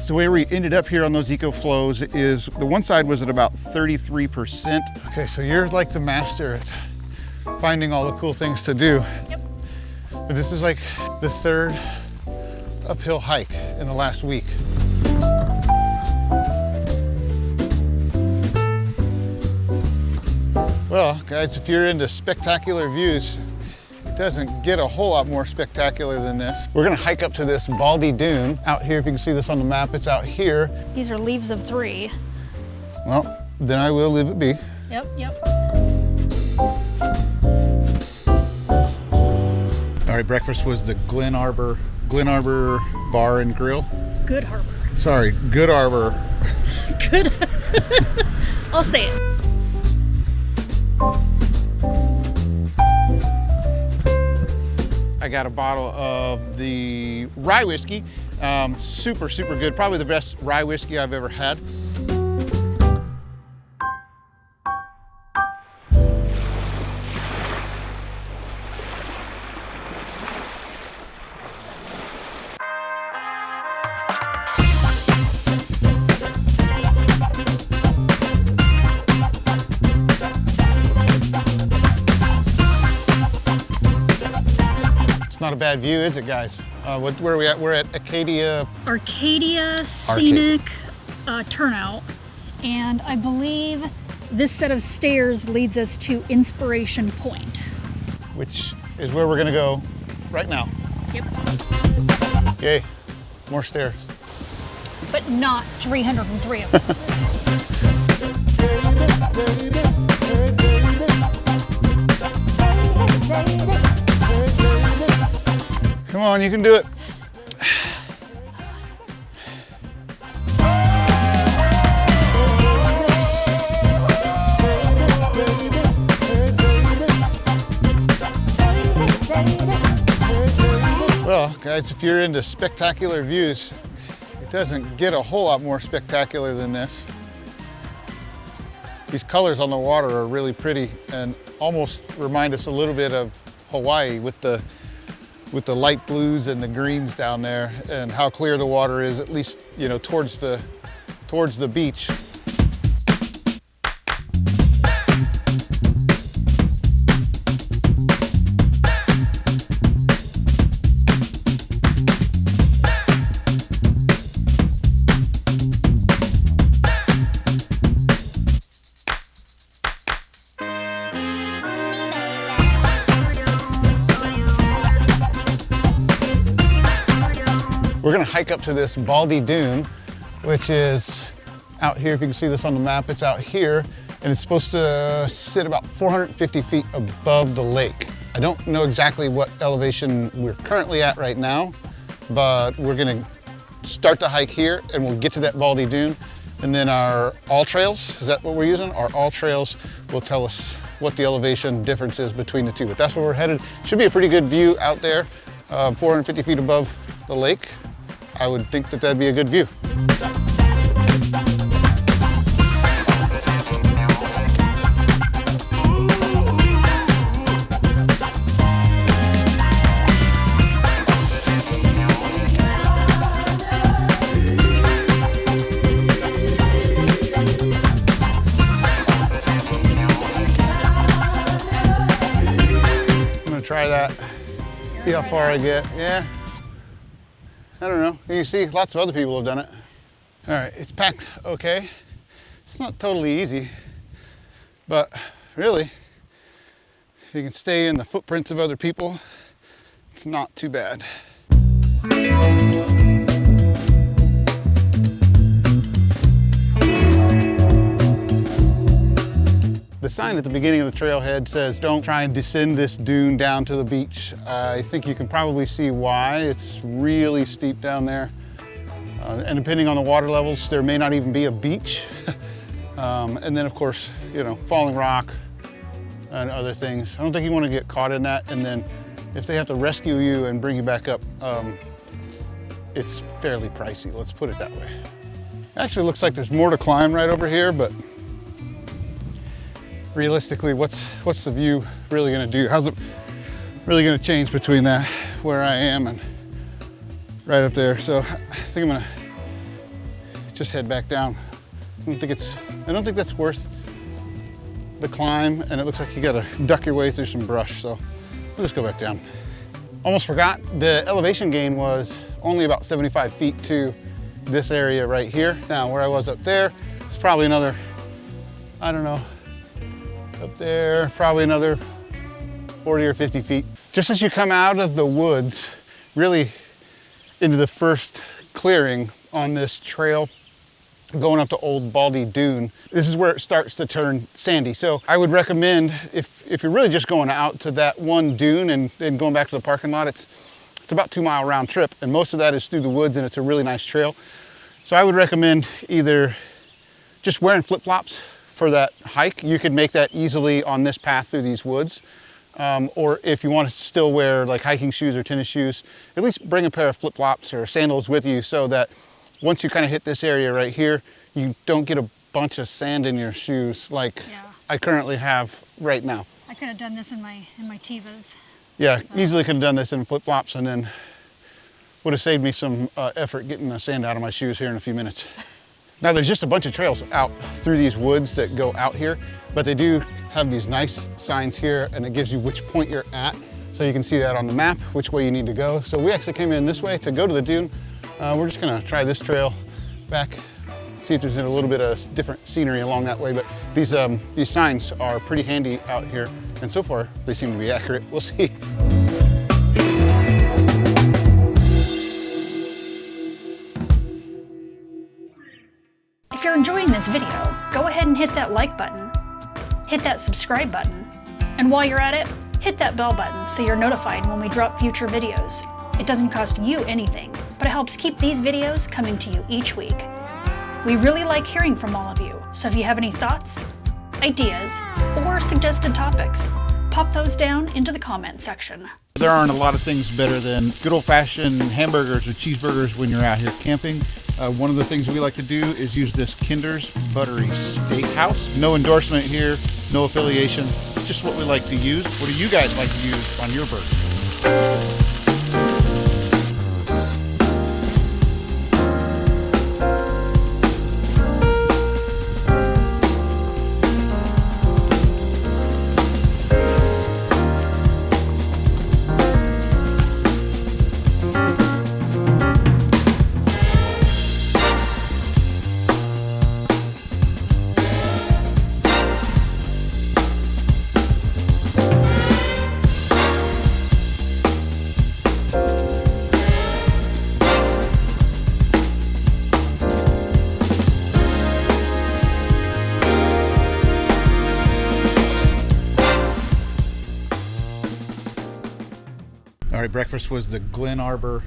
So where we ended up here on those Ecoflows is the one side was at about 33%. Okay, so you're like the master at finding all the cool things to do. Yep. But this is like the third uphill hike in the last week. Well, guys, if you're into spectacular views, it doesn't get a whole lot more spectacular than this. We're gonna hike up to this Baldy Dune. Out here, if you can see this on the map, it's out here. These are leaves of 3. Well, then I will leave it be. Yep, yep. All right, breakfast was the Glen Arbor Bar and Grill. Good Harbor. Sorry, Good Arbor. Good. I'll say it. I got a bottle of the rye whiskey. Super, super good. Probably the best rye whiskey I've ever had. Not a bad view, is it, guys? Where are we at? We're at Arcadia Scenic Turnout, and I believe this set of stairs leads us to Inspiration Point, which is where we're gonna go right now. Yep. Yay, more stairs. But not 303 of them. Come on, you can do it. Well, guys, if you're into spectacular views, it doesn't get a whole lot more spectacular than this. These colors on the water are really pretty and almost remind us a little bit of Hawaii with the light blues and the greens down there, and how clear the water is, at least, you know, towards the beach. We're gonna hike up to this Baldy Dune, which is out here. If you can see this on the map, it's out here, and it's supposed to sit about 450 feet above the lake. I don't know exactly what elevation we're currently at right now, but we're gonna start the hike here, and we'll get to that Baldy Dune, and then our all trails, is that what we're using? Our all trails will tell us what the elevation difference is between the two, but that's where we're headed. Should be a pretty good view out there, 450 feet above the lake. I would think that that'd be a good view. I'm gonna try that, see how far I get. Yeah. I don't know. You can see lots of other people have done it. All right, it's packed okay. It's not totally easy, but really, if you can stay in the footprints of other people, it's not too bad. The sign at the beginning of the trailhead says, don't try and descend this dune down to the beach. I think you can probably see why. It's really steep down there. And depending on the water levels, there may not even be a beach. And then of course, you know, falling rock and other things. I don't think you want to get caught in that. And then if they have to rescue you and bring you back up, it's fairly pricey, let's put it that way. Actually, looks like there's more to climb right over here, but realistically, what's the view really gonna do? How's it really gonna change between that, where I am, and right up there? So I think I'm gonna just head back down. I don't think that's worth the climb, and it looks like you gotta duck your way through some brush, so we'll just go back down. Almost forgot, the elevation gain was only about 75 feet to this area right here. Now, where I was up there, it's probably another, I don't know, up there, probably another 40 or 50 feet. Just as you come out of the woods, really into the first clearing on this trail, going up to old Baldy Dune, this is where it starts to turn sandy. So I would recommend, if you're really just going out to that one dune and then going back to the parking lot, it's about 2 mile round trip, and most of that is through the woods, and it's a really nice trail. So I would recommend either just wearing flip-flops for that hike. You could make that easily on this path through these woods. Or if you want to still wear like hiking shoes or tennis shoes, at least bring a pair of flip-flops or sandals with you so that once you kind of hit this area right here, you don't get a bunch of sand in your shoes like I currently have right now. I could have done this in my Tevas. Yeah, so easily could have done this in flip-flops and then would have saved me some effort getting the sand out of my shoes here in a few minutes. Now there's just a bunch of trails out through these woods that go out here, but they do have these nice signs here, and it gives you which point you're at. So you can see that on the map, which way you need to go. So we actually came in this way to go to the dune. We're just gonna try this trail back, see if there's a little bit of different scenery along that way, but these signs are pretty handy out here, and so far they seem to be accurate. We'll see. If you're enjoying this video, go ahead and hit that like button, hit that subscribe button, and while you're at it, hit that bell button so you're notified when we drop future videos. It doesn't cost you anything, but it helps keep these videos coming to you each week. We really like hearing from all of you, so if you have any thoughts, ideas, or suggested topics, pop those down into the comment section. There aren't a lot of things better than good old-fashioned hamburgers or cheeseburgers when you're out here camping. One of the things we like to do is use this Kinder's Buttery Steakhouse. No endorsement here, no affiliation. It's just what we like to use. What do you guys like to use on your burger? All right, breakfast was the Glen Arbor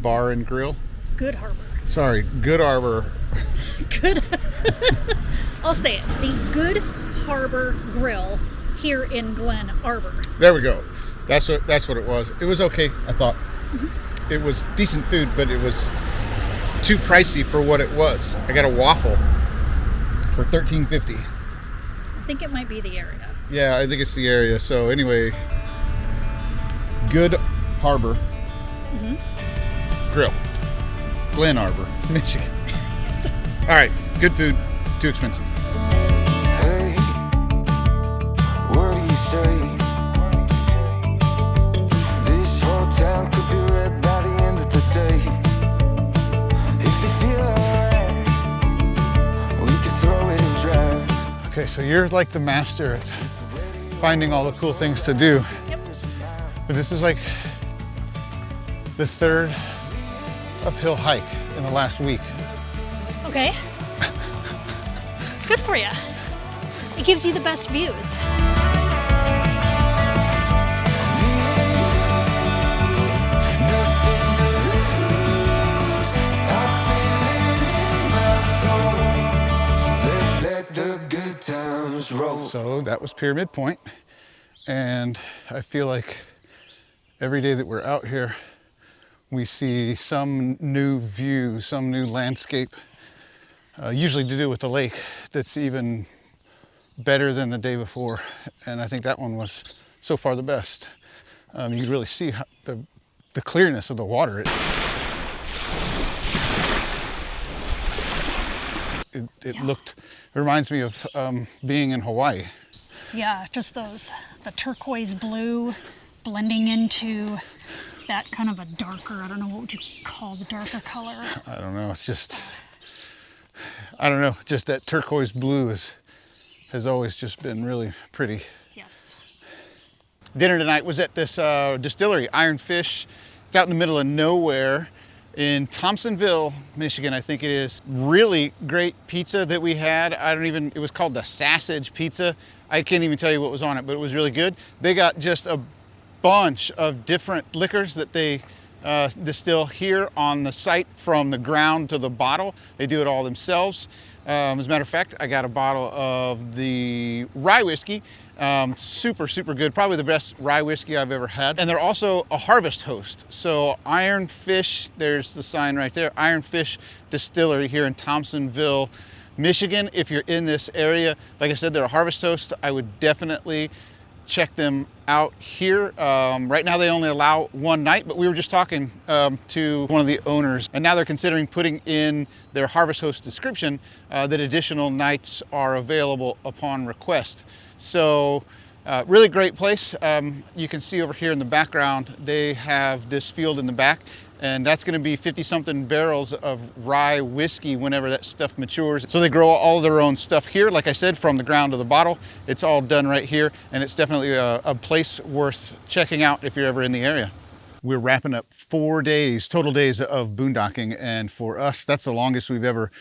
Bar and Grill. Good Harbor. Sorry, Good Arbor. Good. I'll say it. The Good Harbor Grill here in Glen Arbor. There we go. That's what it was. It was okay, I thought. Mm-hmm. It was decent food, but it was too pricey for what it was. I got a waffle for $13.50. I think it might be the area. Yeah, I think it's the area. So anyway, Good Harbor Grill, Glen Arbor, Michigan. Yes. All right, good food, too expensive. Hey, what do you say? This whole town could be red by the end of the day. If you feel alright, we can throw it and drive. Okay, so you're like the master at finding all the cool things to do. Yep. But this is like the third uphill hike in the last week. Okay. It's good for you. It gives you the best views. So that was Pyramid Point, and I feel like every day that we're out here, we see some new view, some new landscape, usually to do with the lake, that's even better than the day before. And I think that one was so far the best. You can really see how the clearness of the water. It reminds me of being in Hawaii. Yeah, just the turquoise blue blending into that kind of a darker, I don't know, what would you call the darker color? I don't know, it's just, I don't know, just that turquoise blue has always just been really pretty. Yes. Dinner tonight was at this distillery, Iron Fish. It's out in the middle of nowhere in Thompsonville, Michigan, I think it is. Really great pizza that we had. It was called the Sausage Pizza. I can't even tell you what was on it, but it was really good. They got just a bunch of different liquors that they distill here on the site from the ground to the bottle. They do it all themselves. As a matter of fact, I got a bottle of the rye whiskey. Super, super good. Probably the best rye whiskey I've ever had. And they're also a harvest host. So Iron Fish, there's the sign right there, Iron Fish Distillery here in Thompsonville, Michigan. If you're in this area, like I said, they're a harvest host. I would definitely check them out here. Right now they only allow one night, but we were just talking to one of the owners, and now they're considering putting in their harvest host description that additional nights are available upon request. So really great place. You can see over here in the background, they have this field in the back, and that's going to be 50-something barrels of rye whiskey whenever that stuff matures. So they grow all their own stuff here. Like I said, from the ground to the bottle, it's all done right here, and it's definitely a place worth checking out if you're ever in the area. We're wrapping up 4 days, total days of boondocking, and for us, that's the longest we've ever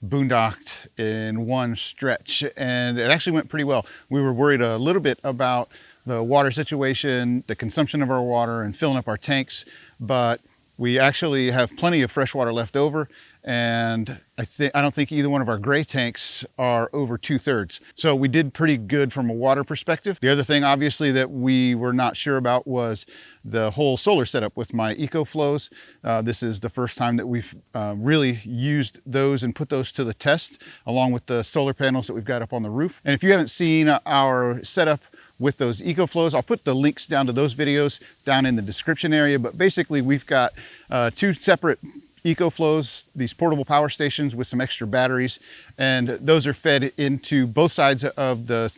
boondocked in one stretch, and it actually went pretty well. We were worried a little bit about the water situation, the consumption of our water, and filling up our tanks, but we actually have plenty of fresh water left over, and I don't think either one of our gray tanks are over 2/3. So we did pretty good from a water perspective. The other thing, obviously, that we were not sure about was the whole solar setup with my Ecoflows. This is the first time that we've really used those and put those to the test, along with the solar panels that we've got up on the roof. And if you haven't seen our setup with those Ecoflows, I'll put the links down to those videos down in the description area. But basically, we've got 2 separate Ecoflows, these portable power stations with some extra batteries, and those are fed into both sides of the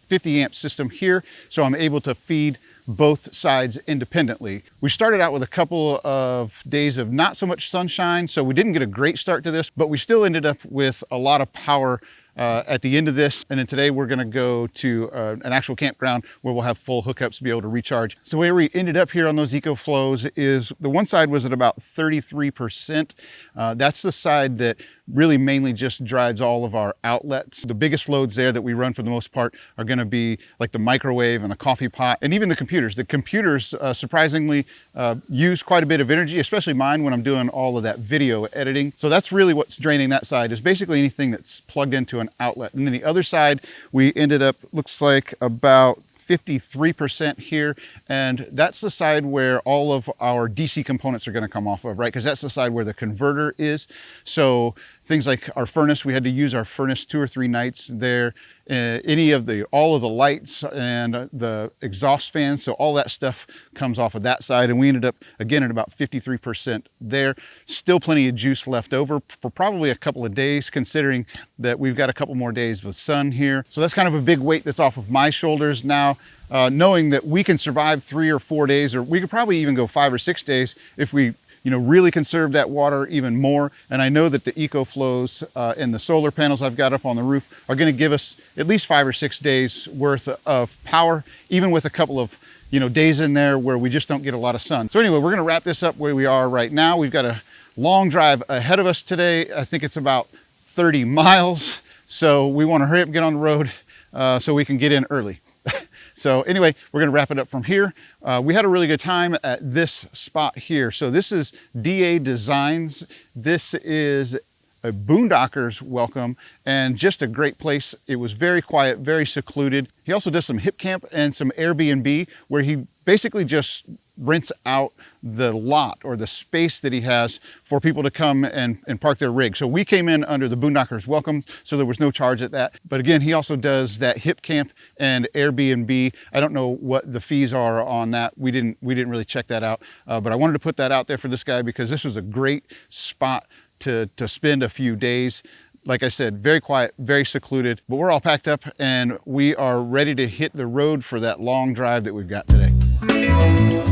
50 amp system here, so I'm able to feed both sides independently. We started out with a couple of days of not so much sunshine, so we didn't get a great start to this, but we still ended up with a lot of power at the end of this. And then today we're gonna go to an actual campground where we'll have full hookups to be able to recharge. So where we ended up here on those Ecoflows is the one side was at about 33%. That's the side that really mainly just drives all of our outlets. The biggest loads there that we run for the most part are gonna be like the microwave and the coffee pot, and even the computers. The computers surprisingly use quite a bit of energy, especially mine when I'm doing all of that video editing. So that's really what's draining that side, is basically anything that's plugged into an outlet. And then the other side, we ended up, looks like about 53% here, and that's the side where all of our DC components are going to come off of, right? Because that's the side where the converter is. So things like our furnace, we had to use our furnace 2 or 3 nights there. All of the lights and the exhaust fans, so all that stuff comes off of that side, and we ended up again at about 53% there. Still plenty of juice left over for probably a couple of days, considering that we've got a couple more days of sun here. So that's kind of a big weight that's off of my shoulders now, knowing that we can survive 3 or 4 days, or we could probably even go 5 or 6 days if we really conserve that water even more. And I know that the Ecoflows and the solar panels I've got up on the roof are going to give us at least 5 or 6 days worth of power, even with a couple of days in there where we just don't get a lot of sun. So anyway, we're going to wrap this up where we are right now. We've got a long drive ahead of us today. I think it's about 30 miles. So we want to hurry up and get on the road so we can get in early. So anyway, we're going to wrap it up from here. We had a really good time at this spot here. So this is DA Designs. This is a boondocker's welcome, and just a great place. It was very quiet, very secluded. He also does some hip camp and some Airbnb, where he basically just rents out the lot or the space that he has for people to come and park their rig. So we came in under the boondocker's welcome, so there was no charge at that. But again, he also does that hip camp and Airbnb. I don't know what the fees are on that. We didn't really check that out, but I wanted to put that out there for this guy because this was a great spot to spend a few days. Like I said, very quiet, very secluded, but we're all packed up and we are ready to hit the road for that long drive that we've got today.